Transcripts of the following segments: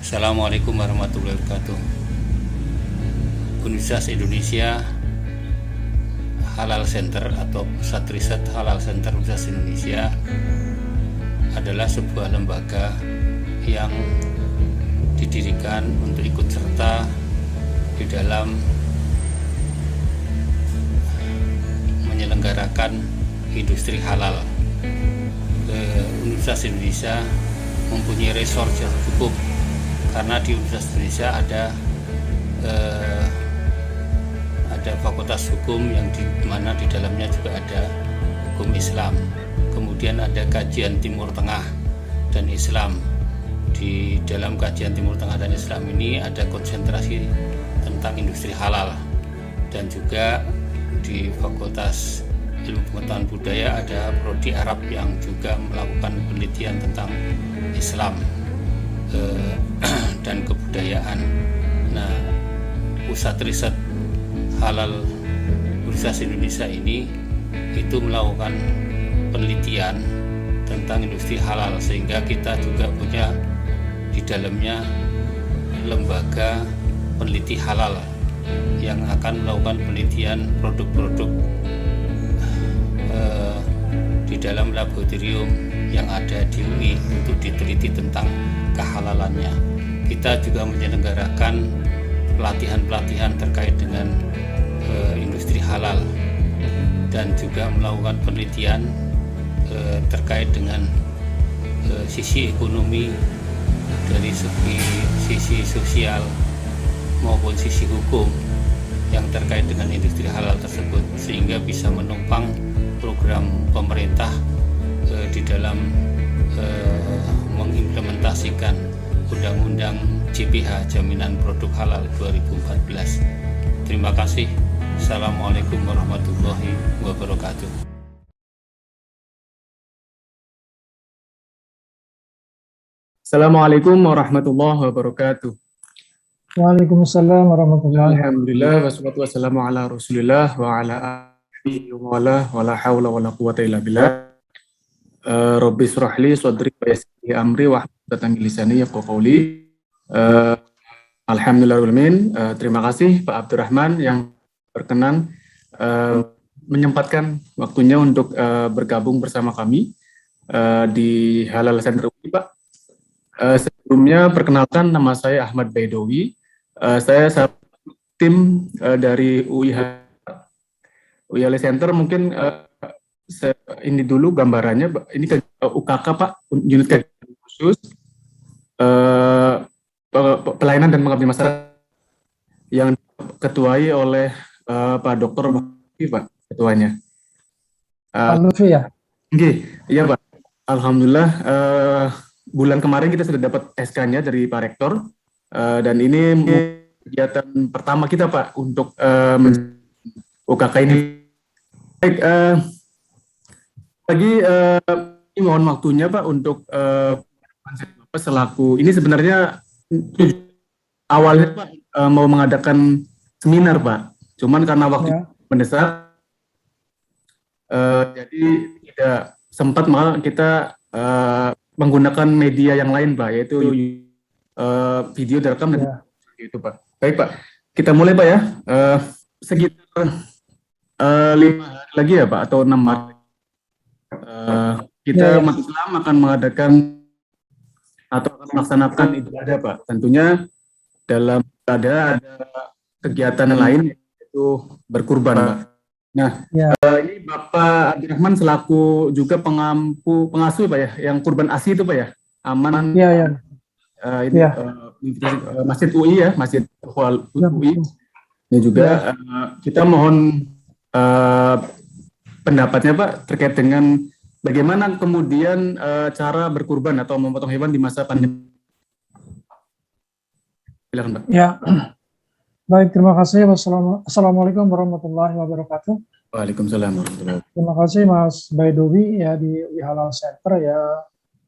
Assalamualaikum warahmatullahi wabarakatuh. Universitas Indonesia Halal Center atau Pusat Riset Halal Center Universitas Indonesia adalah sebuah lembaga yang didirikan untuk ikut serta di dalam menyelenggarakan industri halal. Universitas Indonesia mempunyai resource yang cukup karena di Universitas Indonesia ada fakultas hukum yang di mana di dalamnya juga ada hukum Islam. Kemudian ada kajian Timur Tengah dan Islam. Di dalam kajian Timur Tengah dan Islam ini ada konsentrasi tentang industri halal, dan juga di Fakultas Ilmu Pengetahuan Budaya ada prodi Arab yang juga melakukan penelitian tentang Islam dan kebudayaan. Nah, pusat riset halal Universitas Indonesia ini itu melakukan penelitian tentang industri halal, sehingga kita juga punya di dalamnya lembaga peneliti halal yang akan melakukan penelitian produk-produk di dalam laboratorium yang ada di UI untuk diteliti tentang kehalalannya. Kita juga menyelenggarakan pelatihan-pelatihan terkait dengan industri halal, dan juga melakukan penelitian terkait dengan sisi ekonomi dari sisi sosial maupun sisi hukum yang terkait dengan industri halal tersebut, sehingga bisa menopang program pemerintah di dalam mengimplementasikan Undang-Undang JPH Jaminan Produk Halal 2014. Terima kasih. Assalamualaikum warahmatullahi wabarakatuh. Assalamualaikum warahmatullahi wabarakatuh. Waalaikumsalam warahmatullahi wabarakatuh. Alhamdulillah wassalatu wassalamu ala Rasulillah wa ala alihi wa la haula wa la quwata illa billah. Rabbi shrah li sadri wa yassir li amri wa hlul lisani yafqahu qawli. Alhamdulillahirabbil alamin. Terima kasih Pak Abdurrahman yang berkenan menyempatkan waktunya untuk bergabung bersama kami di Halal Center UI, Pak. Sebelumnya perkenalkan, nama saya Ahmad Baidowi. Saya tim dari UI Halal Center. Mungkin ini dulu gambarannya. Ini ke UKK, Pak, unit kegiatan khusus pelayanan dan pengabdian masyarakat yang ketuai oleh Pak Dr. Mahdi, Pak, ketuanya. Pak Lutfi ya? Iya, Pak. Alhamdulillah bulan kemarin kita sudah dapat SK-nya dari Pak Rektor, dan ini kegiatan pertama kita, Pak, untuk UKK ini. Baik, lagi mohon waktunya, Pak, untuk selaku ini sebenarnya awalnya, Pak, mau mengadakan seminar, Pak. Cuman karena waktu mendesak, jadi tidak sempat, maka kita menggunakan media yang lain, Pak, yaitu video direkam dan itu, Pak. Baik, Pak, kita mulai, Pak, ya. Sekitar 5 hari lagi ya, Pak, atau 6 hari kita umat Islam akan mengadakan atau akan melaksanakan ibadah, Pak. Tentunya dalam ibadah ada kegiatan lain, yaitu berkurban, Pak. Nah, ini Bapak Abdurrahman selaku juga pengasuh, Pak, ya, yang kurban ASI itu, Pak, ya, aman. Iya. Ini Masjid UI, ya, Masjid UI. Ini juga kita mohon pendapatnya, Pak, terkait dengan bagaimana kemudian cara berkurban atau memotong hewan di masa pandemi. Silakan, Pak. Ya. Baik, terima kasih. Assalamualaikum warahmatullahi wabarakatuh. Waalaikumsalam warahmatullahi wabarakatuh. Terima kasih Mas Baidowi ya di UI Halal Center ya.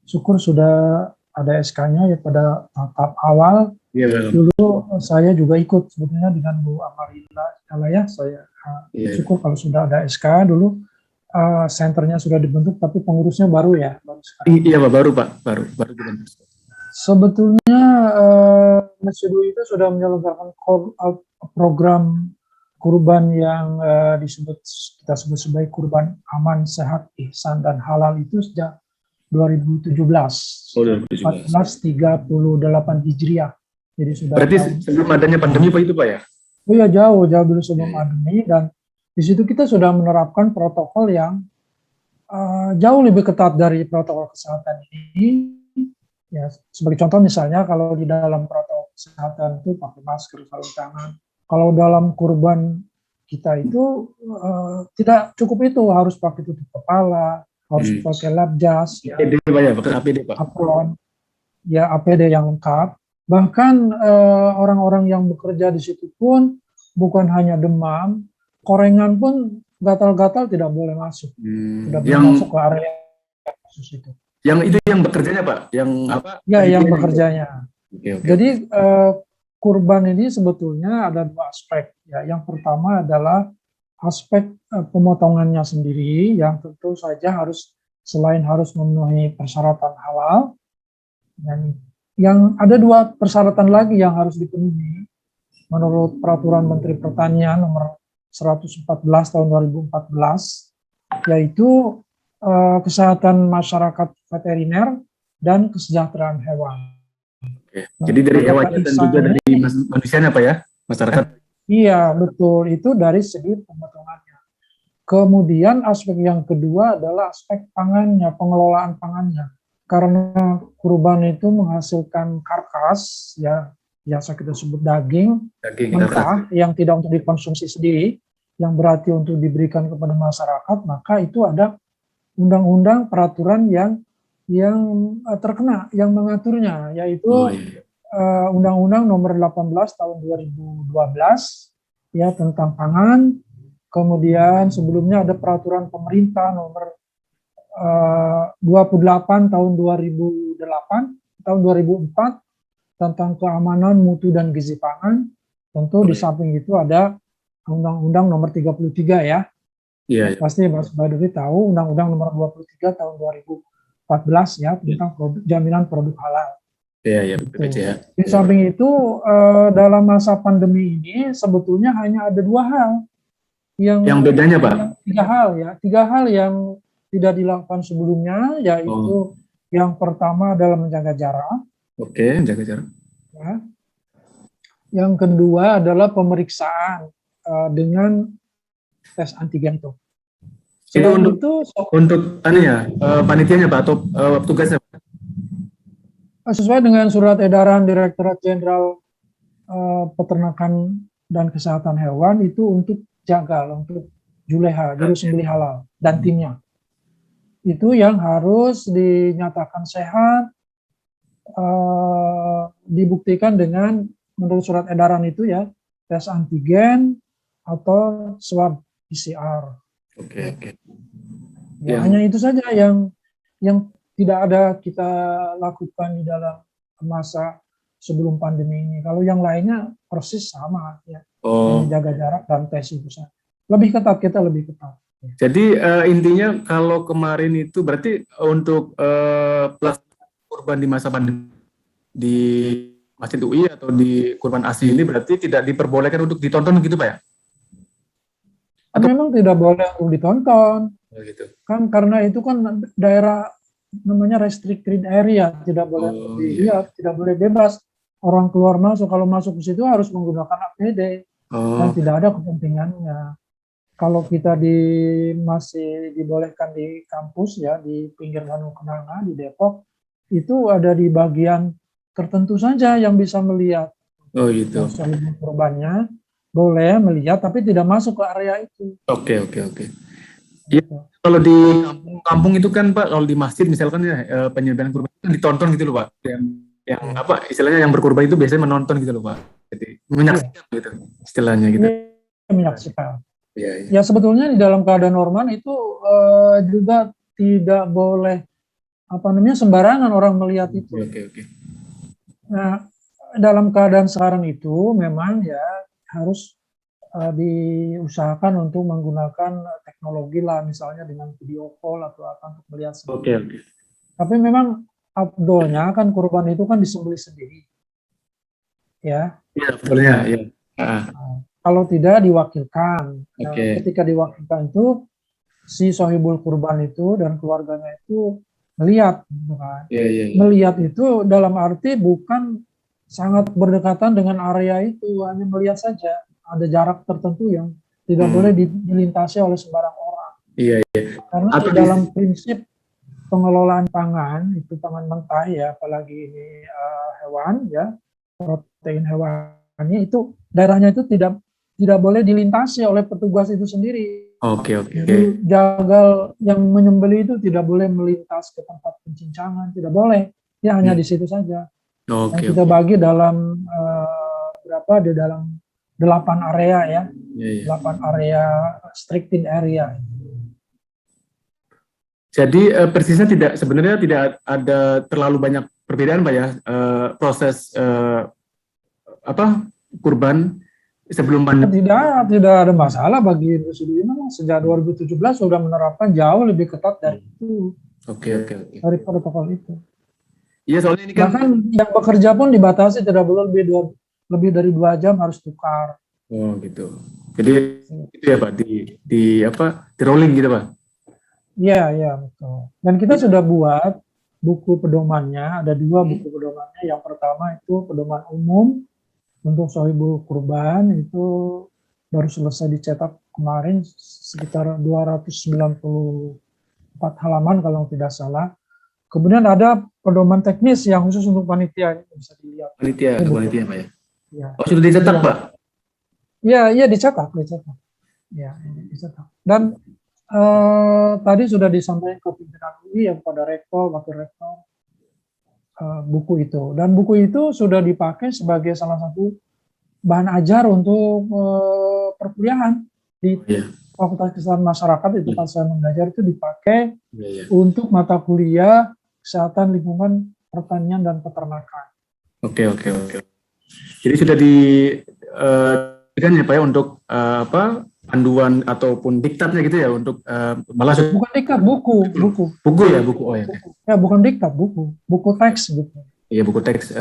Syukur sudah ada SK-nya ya pada tahap awal. Iya, dulu saya juga ikut sebetulnya dengan Bu Amarilla ya. Saya syukur kalau sudah ada SK dulu. Senternya sudah dibentuk, tapi pengurusnya baru ya, baru sekarang. Iya, Pak, baru dibentuk. Sebetulnya Masjid UI itu sudah menyelenggarakan program kurban yang kita sebut sebagai kurban aman, sehat, ihsan, dan halal itu sejak 2017, Oh, 2017. 1438 Hijriah. Jadi sudah Berarti sebelum adanya pandemi Pak itu Pak ya? oh ya, jauh dulu sebelum Iya, iya. pandemi, dan di situ kita sudah menerapkan protokol yang jauh lebih ketat dari protokol kesehatan ini. Ya, sebagai contoh misalnya kalau di dalam protokol kesehatan itu pakai masker, sarung tangan. Kalau dalam kurban kita itu tidak cukup itu, harus pakai tutup kepala, harus pakai lap jas, ya, APD Pak ya, pakai APD Pak. apron, ya APD yang lengkap. Bahkan orang-orang yang bekerja di situ pun bukan hanya demam, korengan pun gatal-gatal tidak boleh masuk, tidak boleh masuk ke area khusus itu. Yang itu yang bekerjanya Pak, yang apa? Ya, yang Itu. bekerjanya. Oke. Jadi kurban ini sebetulnya ada dua aspek. Ya, yang pertama adalah aspek pemotongannya sendiri, yang tentu saja selain harus memenuhi persyaratan halal, dan yang ada dua persyaratan lagi yang harus dipenuhi menurut Peraturan Menteri Pertanian nomor 114 tahun 2014, yaitu kesehatan masyarakat veteriner dan kesejahteraan hewan. Oke. Jadi dari hewannya dan juga dari manusianya Pak ya, masyarakat. Iya, betul. Itu dari segi pemotongannya. Kemudian aspek yang kedua adalah aspek pangannya, pengelolaan pangannya. Karena kurban itu menghasilkan karkas, ya biasa kita sebut daging mentah yang tidak untuk dikonsumsi sendiri, yang berarti untuk diberikan kepada masyarakat, maka itu ada undang-undang peraturan yang terkena, yang mengaturnya, yaitu Undang-Undang nomor 18 tahun 2012 ya tentang pangan. Kemudian sebelumnya ada peraturan pemerintah nomor 28 tahun 2004 tentang keamanan mutu dan gizi pangan. Tentu di samping itu ada Undang-Undang nomor 33 ya. Iya. Pasti Mas Baduri tahu Undang-Undang nomor 23 tahun 2014 ya tentang jaminan produk halal. Iya, BPJH. Di samping itu dalam masa pandemi ini sebetulnya hanya ada dua hal yang bedanya Pak. Tiga hal yang tidak dilakukan sebelumnya, yaitu yang pertama adalah menjaga jarak. Oke, menjaga jarak. Ya. Yang kedua adalah pemeriksaan dengan tes antigen itu. Itu untuk panitianya Pak atau tugasnya Pak? Sesuai dengan surat edaran Direktorat Jenderal Peternakan dan Kesehatan Hewan itu untuk Juleha, juru sembelih halal dan timnya. Itu yang harus dinyatakan sehat, dibuktikan dengan menurut surat edaran itu ya tes antigen atau swab PCR. Oke. Ya, hanya itu saja yang tidak ada kita lakukan di dalam masa sebelum pandemi ini. Kalau yang lainnya persis sama ya. Menjaga jarak dan tes itu saja. Lebih ketat, kita lebih ketat. Jadi intinya kalau kemarin itu berarti untuk kurban di masa pandemi di Masjid UI atau di kurban asli ini berarti tidak diperbolehkan untuk ditonton gitu Pak ya? Memang tidak boleh untuk ditonton. Gitu. Kan karena itu kan daerah namanya restricted area, tidak boleh dilihat, tidak boleh bebas. Orang keluar masuk, kalau masuk ke situ harus menggunakan APD dan tidak ada kepentingannya. Kalau kita masih dibolehkan di kampus ya, di pinggir Danau Kenanga di Depok, itu ada di bagian tertentu saja yang bisa melihat. Gitu. Yang kurbannya boleh melihat, tapi tidak masuk ke area itu. Oke. Ya, kalau di kampung itu kan Pak, kalau di masjid misalkan ya penyembelihan kurban itu ditonton gitu loh Pak. Yang apa istilahnya yang berkurban itu biasanya menonton gitu loh Pak. Jadi menyaksikan gitu istilahnya gitu. Menyaksikan. Ya sebetulnya di dalam keadaan normal itu juga tidak boleh sembarangan orang melihat itu. Oke. Nah, dalam keadaan sekarang itu memang ya harus diusahakan untuk menggunakan teknologi lah, misalnya dengan video call atau apa untuk melihat sendiri. Oke. Tapi memang afdolnya kan kurban itu kan disembelih sendiri, ya. Iya, betulnya, ya. Kalau tidak diwakilkan. Nah, Oke. ketika diwakilkan itu si sohibul kurban itu dan keluarganya itu melihat, gitu kan. Iya, iya, iya. Melihat itu dalam arti bukan sangat berdekatan dengan area itu, hanya melihat saja. Ada jarak tertentu yang tidak boleh dilintasi oleh sembarang orang. Iya, iya. Karena Atau di dalam prinsip pengelolaan pangan, itu pangan mentah ya, apalagi ini hewan ya, protein hewani itu daerahnya itu tidak boleh dilintasi oleh petugas itu sendiri. Oke, oke. Jadi jagal yang menyembelih itu tidak boleh melintas ke tempat pencincangan, tidak boleh. Ya hanya di situ saja. Oke, Yang kita oke. bagi dalam berapa? Di dalam 8 area ya, Iya, iya. 8 area restricted area. Jadi persisnya sebenarnya tidak ada terlalu banyak perbedaan Pak ya, proses kurban sebelum pandemi. Tidak ada masalah bagi Industri ini. Sejak 2017 sudah menerapkan jauh lebih ketat dari itu, Oke, oke, oke. dari protokol itu. Iya, soalnya ini kan. Bahkan yang bekerja pun dibatasi tidak boleh lebih dari 2 jam harus tukar. Oh gitu. Jadi itu ya Pak, di rolling gitu Pak. Iya, betul. Dan kita sudah buat buku pedomannya, ada 2 buku pedomannya. Yang pertama itu pedoman umum untuk sohibul kurban, itu baru selesai dicetak kemarin sekitar 294 halaman kalau tidak salah. Kemudian ada pedoman teknis yang khusus untuk panitia, ini bisa dilihat. Panitia Pak ya. Ya. Oh sudah dicetak Pak? Iya dicetak. Ya, dicetak. Dan tadi sudah disampaikan ke pimpinan UI yang pada rektor, wakil rektor, buku itu. Dan buku itu sudah dipakai sebagai salah satu bahan ajar untuk perkuliahan di Fakultas Kesehatan Masyarakat itu pas saya mengajar itu dipakai untuk mata kuliah kesehatan lingkungan pertanian dan peternakan. Oke. Jadi sudah kan ya Pak ya untuk panduan ataupun diktatnya gitu ya untuk malah bukan diktat, buku ya, buku. Oh ya. Ya bukan diktat, buku teks gitu. Iya, buku teks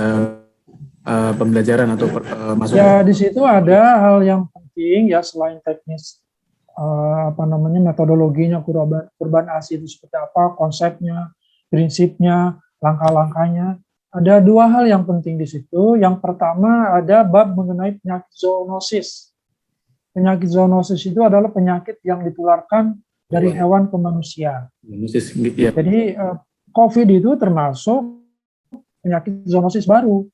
pembelajaran atau masuk. Ya di situ ada hal yang penting ya selain teknis metodologinya kurban ASI itu seperti apa, konsepnya, prinsipnya, langkah-langkahnya. Ada 2 hal yang penting di situ. Yang pertama ada bab mengenai penyakit zoonosis. Penyakit zoonosis itu adalah penyakit yang ditularkan dari hewan ke manusia. Jadi COVID itu termasuk penyakit zoonosis baru.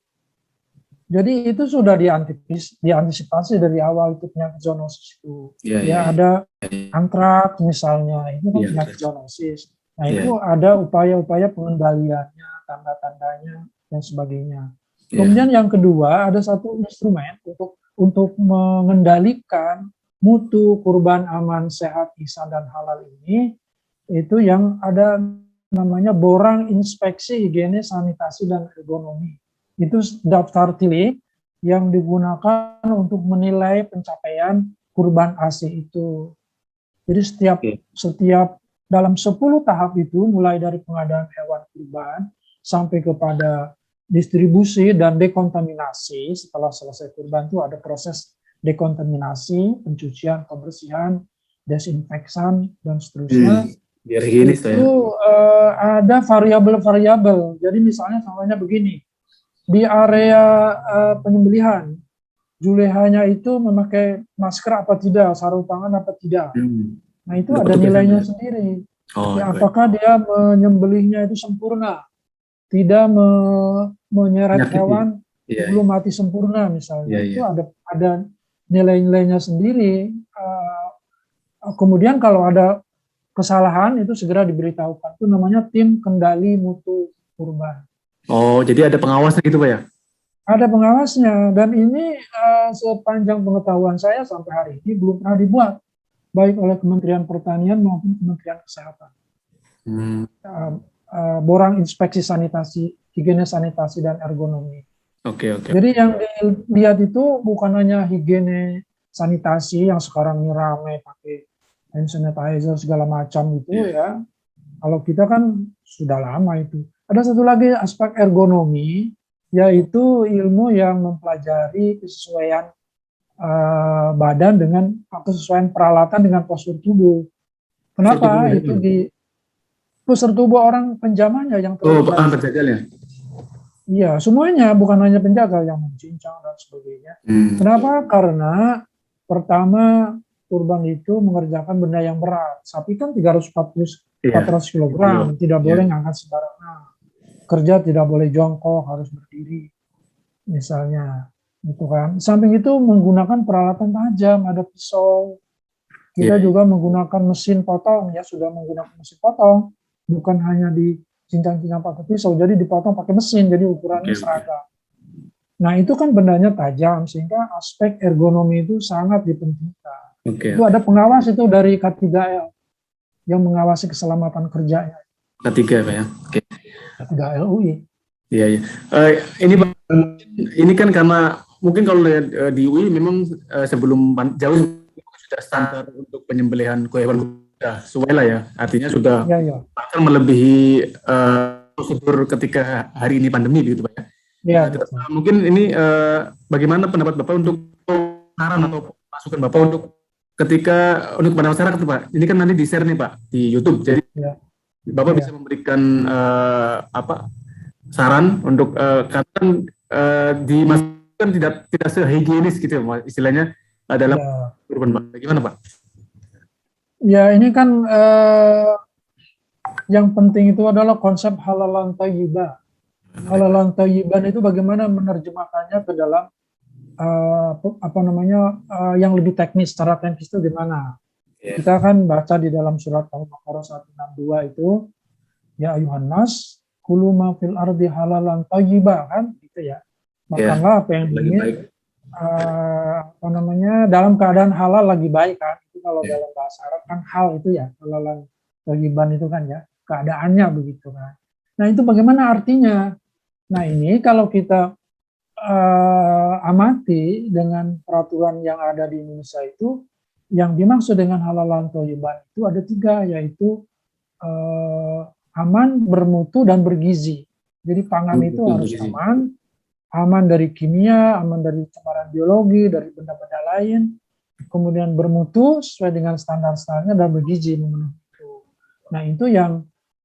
Jadi itu sudah diantisipasi dari awal itu penyakit zoonosis itu. Ada antraks misalnya, itu kan penyakit zoonosis. Nah itu ada upaya-upaya pengendaliannya, tanda-tandanya dan sebagainya. Kemudian yang kedua ada satu instrumen untuk mengendalikan mutu kurban aman, sehat, ihsan dan halal ini, itu yang ada namanya borang inspeksi higienis, sanitasi dan ergonomi. Itu daftar tilik yang digunakan untuk menilai pencapaian kurban ASI itu. Jadi setiap dalam 10 tahap itu, mulai dari pengadaan hewan kurban sampai kepada distribusi dan dekontaminasi. Setelah selesai kurban itu ada proses dekontaminasi, pencucian, pembersihan, desinfektan dan seterusnya. Biar higienis itu ada variabel-variabel. Jadi misalnya contohnya begini, di area penyembelihan, julehanya itu memakai masker apa tidak, sarung tangan apa tidak. Nah itu ada nilainya sendiri. Apakah dia menyembelihnya itu sempurna, tidak menyeret hewan belum mati sempurna misalnya. Itu ada nilai-nilainya sendiri. Kemudian kalau ada kesalahan itu segera diberitahukan. Itu namanya tim kendali mutu kurban. Oh, jadi ada pengawasnya gitu Pak ya? Ada pengawasnya, dan ini sepanjang pengetahuan saya sampai hari ini belum pernah dibuat, baik oleh Kementerian Pertanian maupun Kementerian Kesehatan. Borang inspeksi sanitasi, higienis sanitasi dan ergonomi. Oke. Jadi yang dilihat itu bukan hanya higiene sanitasi yang sekarang ini ramai pakai hand sanitizer segala macam itu ya. Kalau kita kan sudah lama itu. Ada satu lagi aspek ergonomi, yaitu ilmu yang mempelajari kesesuaian badan dengan kesesuaian peralatan dengan postur tubuh. Kenapa? Itu di postur tubuh orang penjamanya yang Oh, penjagalnya. Iya, semuanya, bukan hanya penjaga yang mencincang dan sebagainya. Kenapa? Karena pertama, kurban itu mengerjakan benda yang berat. Sapi kan 400 kg, tidak boleh ngangkat sembarangan. Kerja tidak boleh jongkok, harus berdiri, misalnya. Gitu kan. Samping itu menggunakan peralatan tajam, ada pisau. Kita juga menggunakan mesin potong, ya sudah menggunakan mesin potong, bukan hanya cincang-cincang pakai pisau, jadi dipotong pakai mesin, jadi ukurannya seragam. Nah itu kan bendanya tajam, sehingga aspek ergonomi itu sangat dipentingkan. Itu ada pengawas itu dari K3L yang mengawasi keselamatan kerjanya. K3 Pak ya. K3L UI. Iya. Ini kan karena mungkin kalau di UI memang sebelum jauh sudah standar untuk penyembelihan hewan sesuai lah ya, artinya sudah bahkan melebihi prosedur ketika hari ini pandemi gitu Pak ya. Mungkin ini bagaimana pendapat Bapak untuk saran atau masukan Bapak untuk kepada masyarakat Pak, ini kan nanti di-share nih Pak di YouTube, jadi Bapak bisa memberikan saran untuk katakan di masyarakat tidak sehigienis gitu ya, istilahnya dalam kurban Pak, bagaimana Pak? Ya ini kan yang penting itu adalah konsep halalan thayyibah. Halalan thayyiban itu bagaimana menerjemahkannya ke dalam yang lebih teknis, secara teknis itu gimana? Kita kan baca di dalam surat Al-Baqarah 162 itu, ya ayuhan nas, kulu ma fil ardi halalan thayyibah, kan gitu ya. Makanlah apa yang ingin dalam keadaan halal lagi baik kan. Itu kalau dalam bahasa Arab kan hal itu ya, halalan thayyiban itu kan ya, keadaannya begitu kan. Nah itu bagaimana artinya? Nah ini kalau kita amati dengan peraturan yang ada di Indonesia itu, yang dimaksud dengan halalan thayyiban itu ada 3, yaitu aman, bermutu, dan bergizi. Jadi pangan itu harus aman dari kimia, aman dari pencemaran biologi, dari benda-benda lain, kemudian bermutu sesuai dengan standar-standarnya, dan bergizi memenuhi itu. Nah itu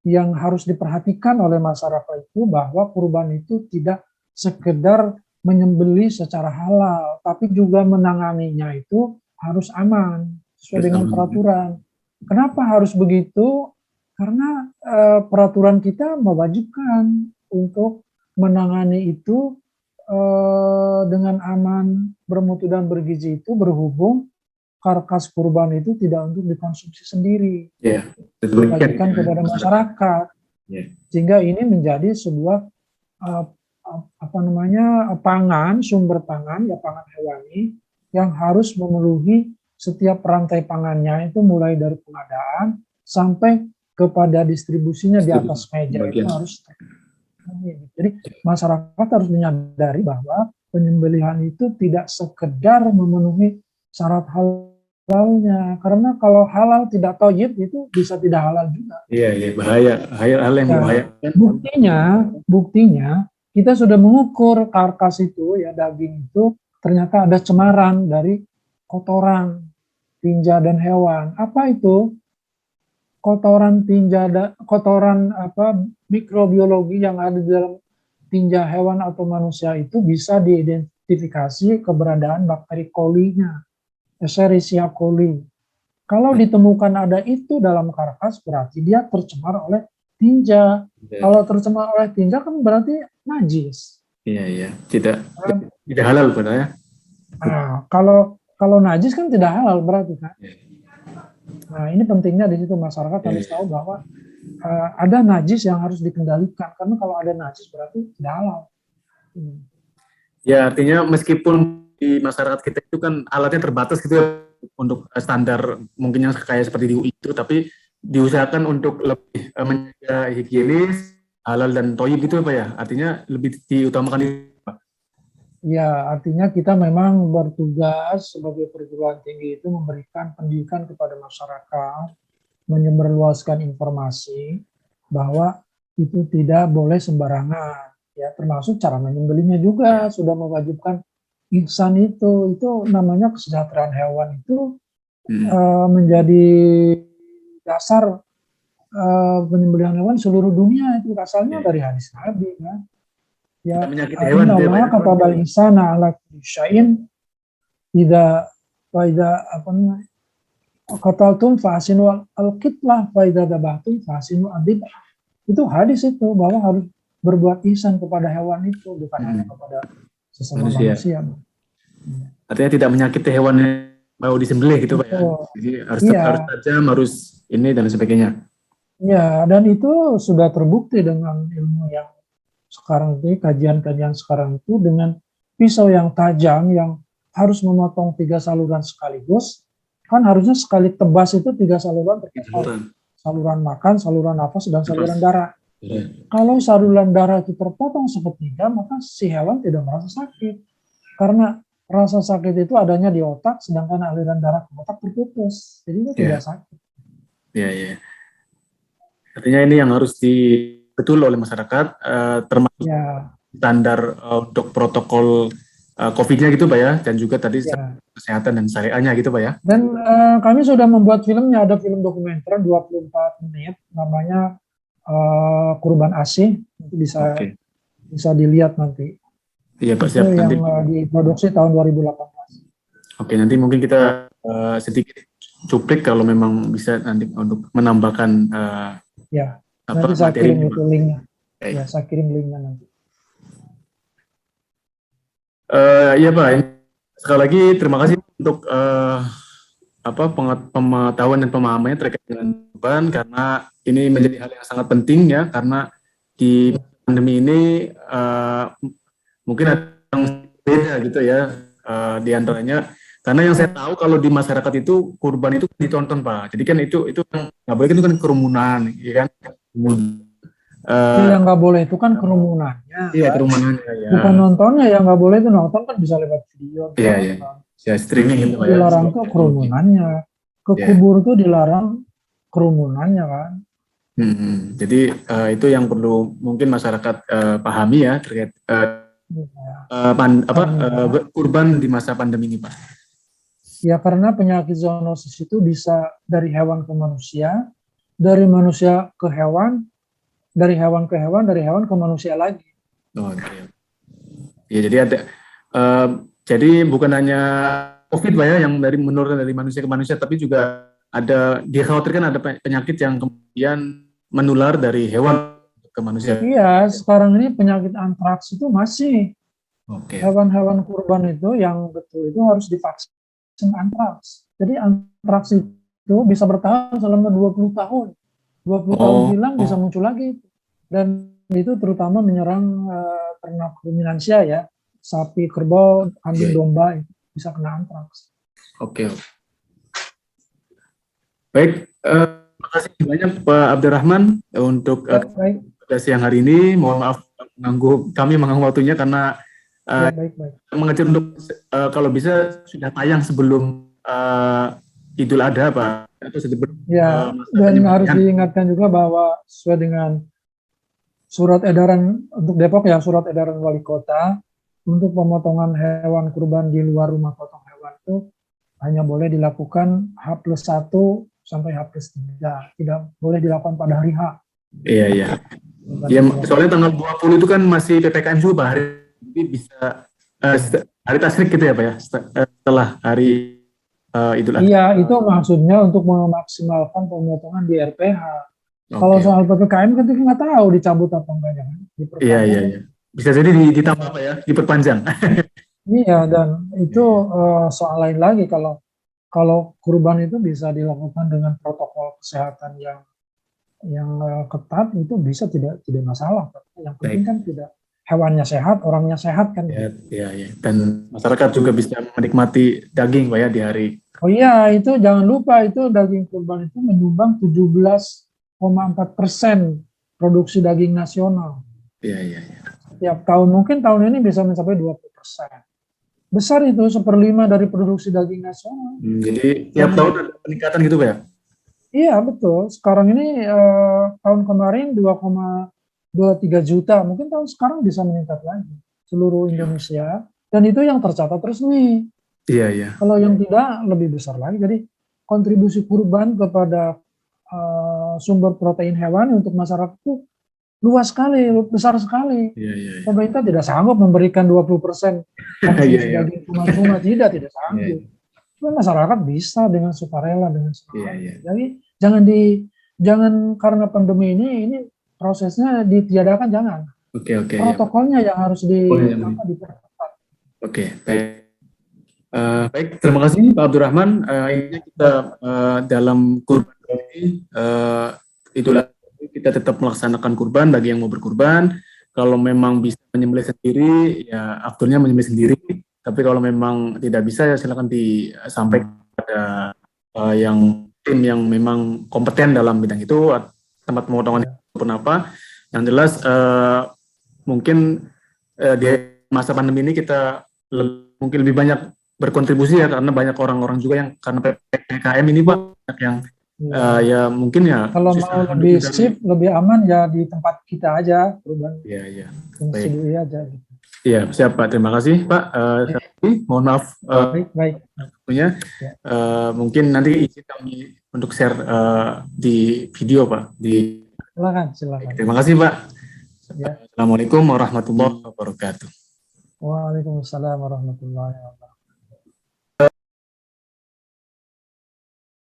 yang harus diperhatikan oleh masyarakat itu, bahwa kurban itu tidak sekedar menyembelih secara halal, tapi juga menanganinya itu harus aman sesuai dengan peraturan. Kenapa harus begitu? Karena peraturan kita mewajibkan untuk menangani itu dengan aman, bermutu, dan bergizi itu, berhubung karkas kurban itu tidak untuk dikonsumsi sendiri, dibagikan kepada masyarakat, sehingga ini menjadi sebuah pangan, sumber pangan, ya pangan hewani, yang harus memenuhi setiap rantai pangannya itu, mulai dari pengadaan sampai kepada distribusinya di atas meja itu harus. Jadi masyarakat harus menyadari bahwa penyembelihan itu tidak sekedar memenuhi syarat halalnya, karena kalau halal tidak thayyib itu bisa tidak halal juga. Iya, bahaya, hal yang bahaya. Buktinya kita sudah mengukur karkas itu, ya daging itu ternyata ada cemaran dari kotoran tinja dan hewan. Apa itu? Kotoran tinja, mikrobiologi yang ada di dalam tinja hewan atau manusia itu bisa diidentifikasi keberadaan bakteri coli-nya, Escherichia coli. Kalau ditemukan ada itu dalam karkas, berarti dia tercemar oleh tinja. Kalau tercemar oleh tinja kan berarti najis. Iya, tidak halal benar. Nah, kalau najis kan tidak halal berarti kan. Nah ini pentingnya di situ, masyarakat harus tahu bahwa ada najis yang harus dikendalikan, karena kalau ada najis berarti tidak halal. Ya artinya meskipun di masyarakat kita itu kan alatnya terbatas gitu ya, untuk standar mungkin yang kayak seperti di UI itu, tapi diusahakan untuk lebih menjaga higienis, halal dan thayyib gitu Pak ya, artinya lebih diutamakan itu Pak. Ya, artinya kita memang bertugas sebagai perguruan tinggi itu memberikan pendidikan kepada masyarakat, menyebarluaskan informasi bahwa itu tidak boleh sembarangan. Ya, termasuk cara menyembelihnya juga sudah mewajibkan ihsan itu namanya kesejahteraan hewan itu menjadi dasar penyembelihan hewan seluruh dunia itu asalnya dari hadis Nabi kan. Ya, Tidak menyakiti hewan itu ya, Pak, ya? kata bal insana ala kulli syai'in idza apa namanya? Qataltum fahsinu al-qitlah fa idza dabahtum fahsinu adibah. Itu hadis itu bahwa harus berbuat ihsan kepada hewan itu, bukan hanya kepada sesama manusia. Artinya tidak menyakiti hewan yang mau disembelih gitu, Pak, ya. Jadi harus tajam, harus ini dan sebagainya. Ya, dan itu sudah terbukti dengan ilmu yang sekarang ini, kajian-kajian sekarang itu dengan pisau yang tajam yang harus memotong 3 saluran sekaligus, kan harusnya sekali tebas itu 3 saluran terpotong. Saluran makan, saluran nafas, dan saluran darah. Kalau saluran darah itu terpotong sepertiga, maka si hewan tidak merasa sakit. Karena rasa sakit itu adanya di otak, sedangkan aliran darah ke otak terputus. Jadi itu tidak sakit. Iya. Artinya ini yang harus betul oleh masyarakat, termasuk standar untuk protokol COVID-nya gitu, Pak, ya, dan juga tadi kesehatan dan syariahnya gitu, Pak, ya. Dan kami sudah membuat filmnya, ada film dokumenter 24 menit, namanya Kurban Asih, itu bisa dilihat nanti. Iya, Pak, siap. Itu yang diproduksi tahun 2018. Oke, nanti mungkin kita sedikit cuplik kalau memang bisa nanti untuk menambahkan nanti saya kirim itu linknya. Ya, saya kirim linknya nanti. Iya, Pak. Sekali lagi terima kasih untuk pengetahuan dan pemahamannya terkait dengan korban, karena ini menjadi hal yang sangat penting ya, karena di pandemi ini mungkin ada yang beda gitu ya, di antaranya karena yang saya tahu kalau di masyarakat itu kurban itu ditonton, Pak. Jadi kan itu nggak boleh, itu kan kerumunan, ya kan? Yang nggak boleh itu kan kerumunannya. Iya, kerumunannya. Ya. Bukan nontonnya, yang nggak boleh itu nonton kan bisa lewat video. Iya. Ya, streaming itu, Pak. Dilarang tuh kerumunannya. Ke kubur tuh dilarang kerumunannya kan. Jadi itu yang perlu mungkin masyarakat pahami ya terkait kurban di masa pandemi ini, Pak. Ya, karena penyakit zoonosis itu bisa dari hewan ke manusia, dari manusia ke hewan, dari hewan ke hewan, dari hewan ke manusia lagi. Oke. Ya, jadi ada jadi bukan hanya COVID, Pak, ya, yang menurun dari manusia ke manusia, tapi juga ada dikhawatirkan ada penyakit yang kemudian menular dari hewan ke manusia. Iya, sekarang ini penyakit antraks itu masih. Hewan-hewan kurban itu yang betul itu harus divaksin antraks. Jadi antraks itu bisa bertahan selama 20 tahun. 20 tahun hilang bisa muncul lagi. Dan itu terutama menyerang ternak ruminansia ya. Sapi, kerbau, kambing, domba itu bisa kena antraks. Oke. Baik, terima kasih banyak Pak Abdurrahman untuk siang hari ini. Mohon maaf mengganggu waktunya karena mengejar untuk kalau bisa sudah tayang sebelum Idul Adha, Pak. Dan harus diingatkan juga bahwa sesuai dengan surat edaran untuk Depok ya, surat edaran wali kota untuk pemotongan hewan kurban di luar rumah potong hewan itu hanya boleh dilakukan H+1 sampai H+3, tidak boleh dilakukan pada hari H. Iya. Ya, soalnya tanggal 20 itu kan masih PPKM juga, Pak. Jadi bisa hari tasyrik gitu ya, Pak, ya, setelah hari Idul Adha. Iya, itu maksudnya untuk memaksimalkan pemotongan di RPH. Kalau soal PPKM kan kita nggak tahu dicabut apa enggaknya. Iya. Bisa jadi ditambah, Pak, ya, diperpanjang. Iya, dan itu soal lain lagi kalau kurban itu bisa dilakukan dengan protokol kesehatan yang ketat, itu bisa tidak masalah. Yang penting kan tidak hewannya sehat, orangnya sehat kan. Iya. Dan masyarakat juga bisa menikmati daging, Pak, ya, di hari. Oh iya, itu jangan lupa itu daging kurban itu menyumbang 17,4% produksi daging nasional. Iya. Setiap tahun, mungkin tahun ini bisa mencapai 20%. Besar itu, 1/5 dari produksi daging nasional. Jadi tiap tahun ada peningkatan gitu, Pak, ya? Iya, betul. Sekarang ini tahun kemarin 2,5 2-3 juta, mungkin tahun sekarang bisa meningkat lagi seluruh Indonesia, dan itu yang tercatat resmi. Iya, iya. Kalau yang tidak lebih besar lagi. Jadi kontribusi kurban kepada sumber protein hewan untuk masyarakat itu luas sekali, besar sekali. Iya, iya, iya. Pemerintah tidak sanggup memberikan 20% Iya, konsumsi iya. daging rumah-rumah, tidak Iya, sanggup. iya. Tapi masyarakat bisa dengan sukarela, dengan Iya, senang. iya. Jadi jangan karena pandemi ini prosesnya ditiadakan, jangan. Oke, oke. Ya. Protokolnya yang harus diperketat. Oke, baik. Baik, terima kasih Pak Abdurrahman. Intinya kita dalam kurban ini Idul Adha kita tetap melaksanakan kurban bagi yang mau berkurban. Kalau memang bisa menyembelih sendiri, ya afdolnya menyembelih sendiri. Tapi kalau memang tidak bisa, ya silakan disampaikan kepada yang tim yang memang kompeten dalam bidang itu, tempat pemotongan ataupun apa. Yang jelas mungkin di masa pandemi ini kita mungkin lebih banyak berkontribusi ya, karena banyak orang-orang juga yang karena PPKM ini Pak, banyak yang ya mungkin ya kalau mau lebih sip, lebih aman ya di tempat kita aja, kurban. Iya, iya. Sendiri aja. Gitu. Iya, siap Pak. Terima kasih Pak. Mohon maaf baik. Waktunya. Mungkin nanti izin kami untuk share di video Pak. Silakan. Terima kasih Pak. Ya. Assalamualaikum warahmatullahi wabarakatuh. Waalaikumsalam warahmatullahi wabarakatuh.